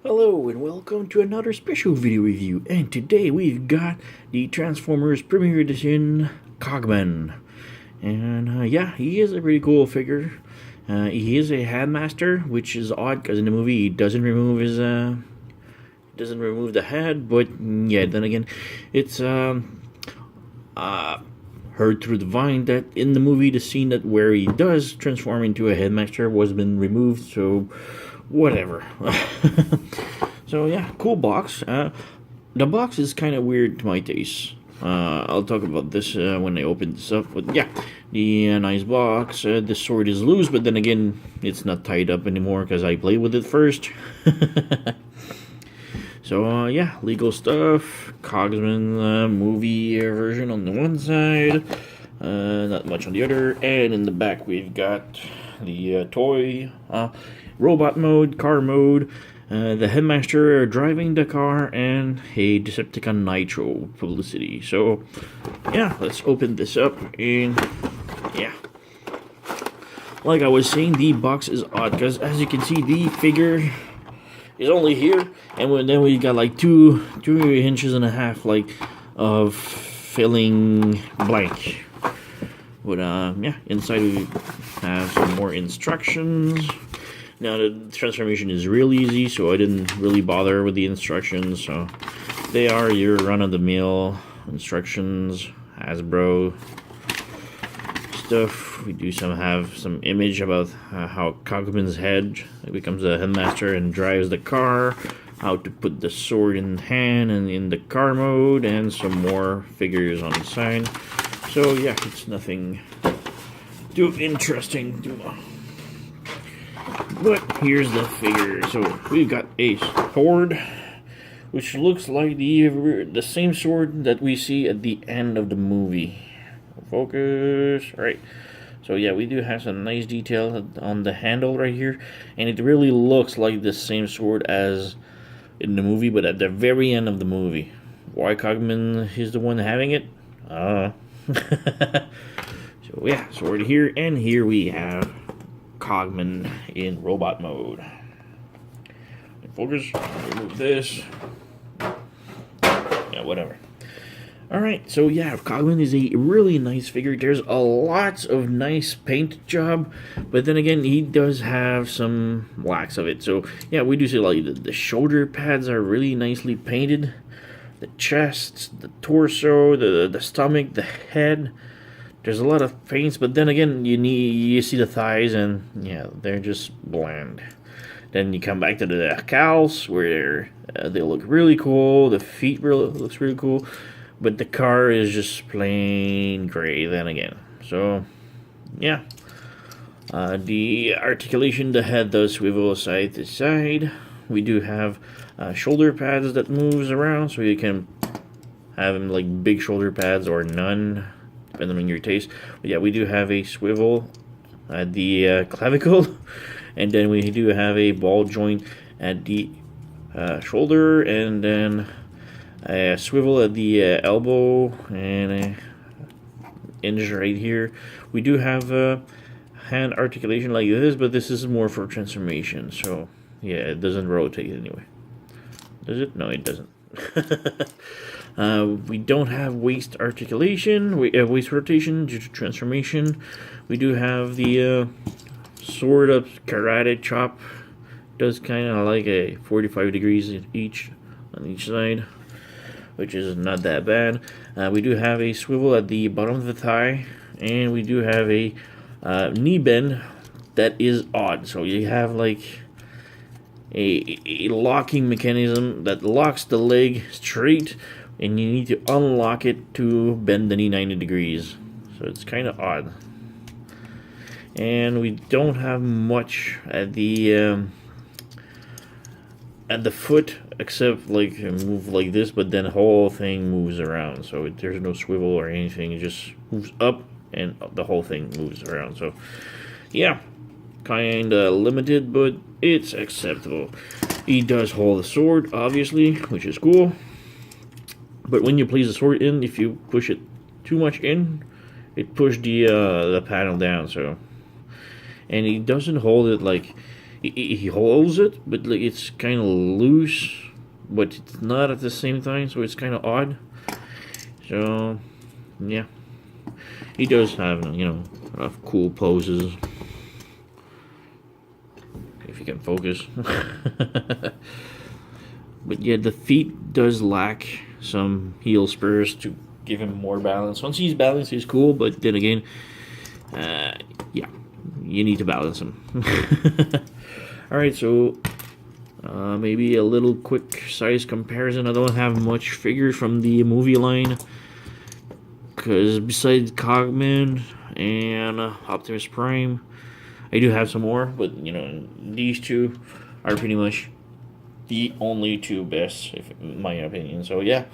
Hello and welcome to another special video review, and today we've got the Transformers Premier Edition Cogman. And yeah, he is a pretty cool figure. He is a headmaster, which is odd because in the movie he doesn't remove his the head, but yeah, then again, it's heard through the vine that in the movie the scene that where he does transform into a headmaster was been removed, so whatever. So yeah, cool box. The box is kind of weird to my taste. I'll talk about this when I open this up. But yeah, the nice box. The sword is loose, but then again, it's not tied up anymore because I played with it first. So yeah, legal stuff. Cogsman movie version on the one side. Not much on the other. And in the back, we've got the toy, robot mode, car mode, the headmaster driving the car, and a Decepticon Nitro publicity. So, yeah, let's open this up, and yeah. Like I was saying, the box is odd, because as you can see, the figure is only here, and then we got like 2 inches and a half, like, of filling blank. But, yeah, inside we have some more instructions. Now, the transformation is real easy, so I didn't really bother with the instructions. So, they are your run-of-the-mill instructions, Hasbro stuff. We do have some image about how Cogman's head becomes a headmaster and drives the car, how to put the sword in hand and in the car mode, and some more figures on the side. So, yeah, it's nothing too interesting to but here's the figure. So we've got a sword, which looks like the same sword that we see at the end of the movie. Focus. All right. So yeah, we do have some nice detail on the handle right here, and it really looks like the same sword as in the movie, but at the very end of the movie. Why Cogman is the one having it? So yeah, sword here, and here we have Cogman in robot mode. Focus. Remove this. Yeah, whatever. Alright, so yeah, Cogman is a really nice figure. There's a lot of nice paint job, but then again, he does have some lacks of it. So yeah, we do see like the shoulder pads are really nicely painted. The chest, the torso, the stomach, the head. There's a lot of paints, but then again, you see the thighs, and yeah, they're just bland. Then you come back to the cows, where they look really cool. The feet looks really cool, but the car is just plain gray. Then again, so yeah, the articulation, the head does swivel side to side. We do have shoulder pads that moves around, so you can have them like big shoulder pads or none, depending on your taste. But yeah, we do have a swivel at the clavicle, and then we do have a ball joint at the shoulder, and then a swivel at the elbow, and a hinge right here. We do have hand articulation like this, but this is more for transformation, so yeah, it doesn't rotate anyway. Does it? No, it doesn't. We don't have waist articulation, waist rotation due to transformation. We do have the sword of karate chop. Does kind of like a 45 degrees on each side, which is not that bad. We do have a swivel at the bottom of the thigh, and we do have a knee bend that is odd. So you have like a locking mechanism that locks the leg straight, and you need to unlock it to bend the knee 90 degrees. So it's kind of odd. And we don't have much at the foot, except like move like this, but then the whole thing moves around. So there's no swivel or anything. It just moves up, and the whole thing moves around. So yeah, kinda limited, but it's acceptable. He does hold the sword, obviously, which is cool. But when you place the sword in, if you push it too much in, it pushes the panel down. So, and he doesn't hold it like he holds it, but like it's kind of loose, but it's not at the same time, so it's kind of odd. So yeah, he does have, you know, cool poses. If you can focus. But yeah, the feet does lack some heel spurs to give him more balance. Once he's balanced, he's cool, but then again, yeah, you need to balance him. Alright, so maybe a little quick size comparison. I don't have much figures from the movie line, because besides Cogman and Optimus Prime, I do have some more, but you know, these two are pretty much the only two best, in my opinion. So yeah,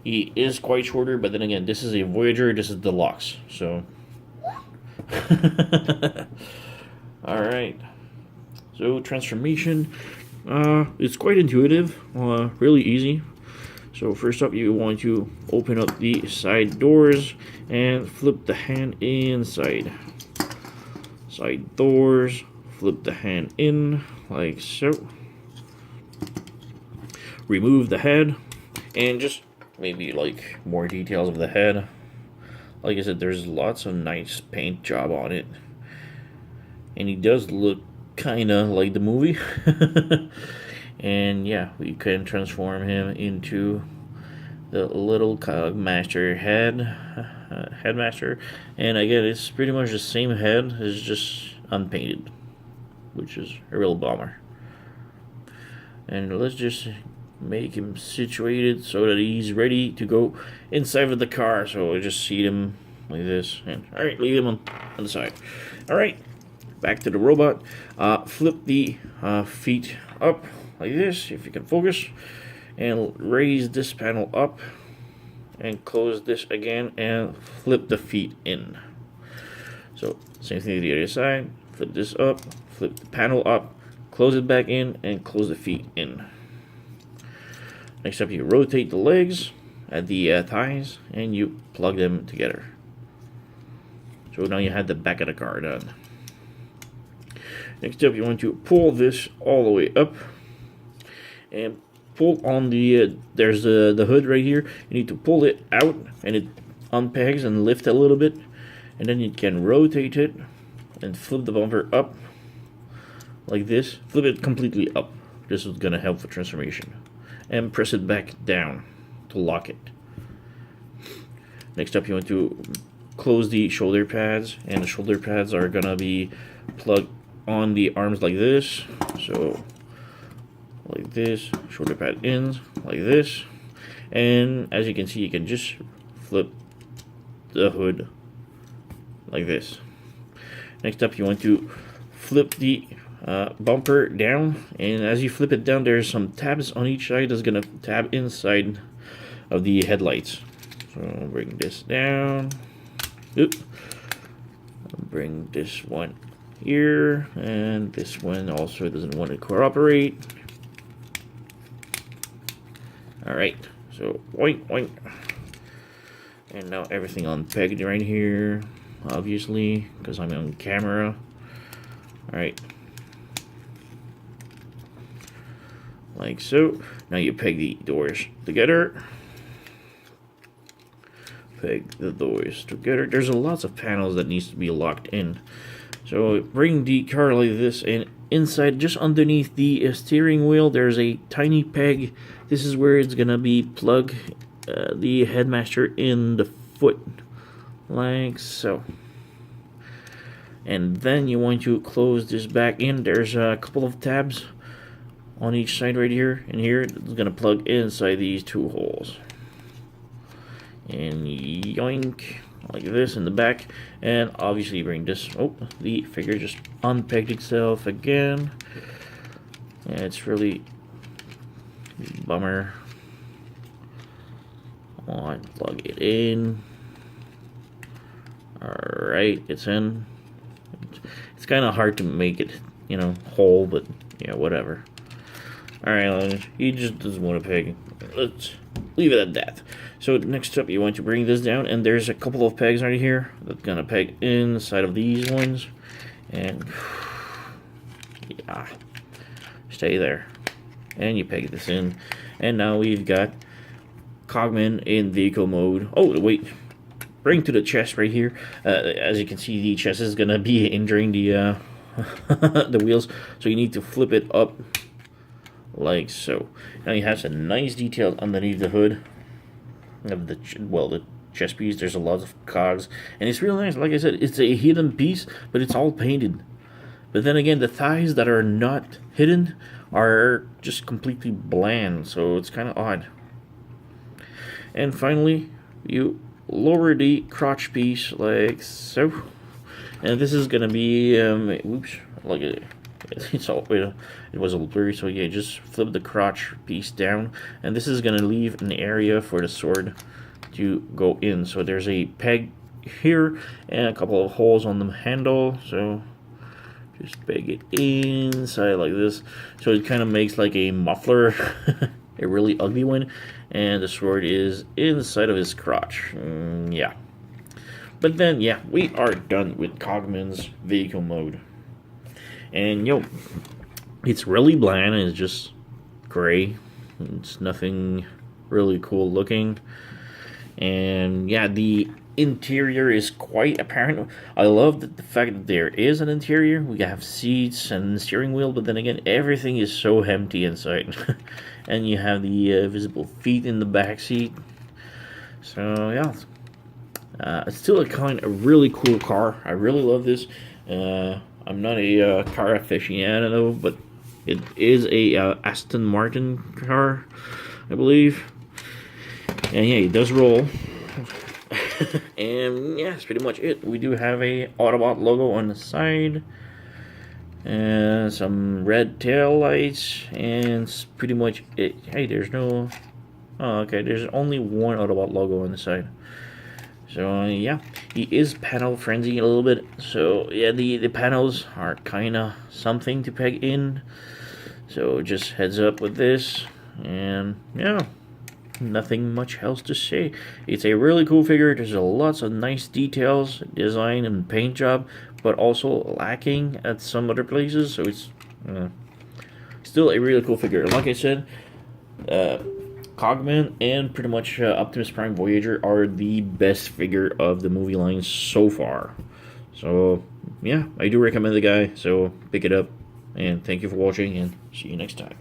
he is quite shorter, but then again, this is a Voyager, this is Deluxe, so alright. So transformation, it's quite intuitive, really easy. So first up, you want to open up the side doors and flip the hand inside. Side doors, flip the hand in like so. Remove the head, and just maybe like more details of the head. Like I said, there's lots of nice paint job on it, and he does look kind of like the movie. And yeah, we can transform him into the little Cogmaster headmaster, and again, it's pretty much the same head, it's just unpainted, which is a real bummer. And let's just make him situated so that he's ready to go inside of the car. So I just seat him like this, and all right, leave him on the side. All right, back to the robot. Flip the feet up like this, if you can focus, and raise this panel up and close this again and flip the feet in. So same thing to the other side. Flip this up, flip the panel up, close it back in, and close the feet in. Next up, you rotate the legs at the thighs, and you plug them together. So now you have the back of the car done. Next up, you want to pull this all the way up, and pull on the, there's the hood right here. You need to pull it out, and it unpegs and lift a little bit, and then you can rotate it, and flip the bumper up, like this. Flip it completely up. This is going to help for transformation. And press it back down to lock it. Next up, you want to close the shoulder pads, and the shoulder pads are gonna be plugged on the arms like this. So like this, shoulder pad ends like this, and as you can see, you can just flip the hood like this. Next up, you want to flip the bumper down, and as you flip it down, there's some tabs on each side that's gonna tab inside of the headlights. So I'll bring this down. Oop. I'll bring this one here, and this one also doesn't want to cooperate. Alright, so oink oink. And now everything unpegged right here, obviously, because I'm on camera. Alright. Like so. Now you peg the doors together. Peg the doors together. There's lots of panels that needs to be locked in. So bring the car like this, and inside, just underneath the steering wheel, there's a tiny peg. This is where it's gonna be plug the headmaster in the foot, like so. And then you want to close this back in. There's a couple of tabs on each side right here, and here it's gonna plug inside these two holes. And yoink, like this in the back. And obviously bring this, oh, the figure just unpegged itself again. Yeah, it's really bummer. Come on, plug it in. Alright, it's in. It's kind of hard to make it, you know, whole, but yeah, whatever. Alright, he just doesn't want to peg. Let's leave it at that. So next up, you want to bring this down, and there's a couple of pegs right here that's gonna peg inside of these ones, and yeah, stay there. And you peg this in. And now we've got Cogman in vehicle mode. Oh, wait. Bring to the chest right here. As you can see, the chest is going to be injuring the the wheels. So you need to flip it up like so. Now you have some nice detail underneath the hood of the chest piece. There's a lot of cogs. And it's real nice. Like I said, it's a hidden piece, but it's all painted. But then again, the thighs that are not hidden are just completely bland. So it's kind of odd. And finally, you lower the crotch piece like so, and this is gonna be oops, like it's all it was a little blurry, so yeah, just flip the crotch piece down, and this is gonna leave an area for the sword to go in. So there's a peg here and a couple of holes on the handle, so just peg it inside like this, so it kind of makes like a muffler. A really ugly one, and the sword is inside of his crotch. Yeah. But then, yeah, we are done with Cogman's vehicle mode. And, it's really bland, and it's just gray. It's nothing really cool looking. And, yeah, the interior is quite apparent. I love the fact that there is an interior. We have seats and steering wheel, but then again, everything is so empty inside. And you have the visible feet in the back seat. So yeah, it's still a really cool car. I really love this. I'm not a car aficionado, but it is a Aston Martin car, I believe. And yeah, it does roll. And yeah, that's pretty much it. We do have a Autobot logo on the side, and some red tail lights, and it's pretty much it. Hey, there's no... Oh, okay, there's only one Autobot logo on the side. So yeah, he is panel frenzy a little bit. So yeah, the panels are kind of something to peg in. So just heads up with this, and yeah, nothing much else to say. It's a really cool figure. There's lots of nice details, design, and paint job, but also lacking at some other places. So it's still a really cool figure. Like I said, Cogman and pretty much Optimus Prime Voyager are the best figure of the movie line so far. So yeah, I do recommend the guy. So pick it up, and thank you for watching, and see you next time.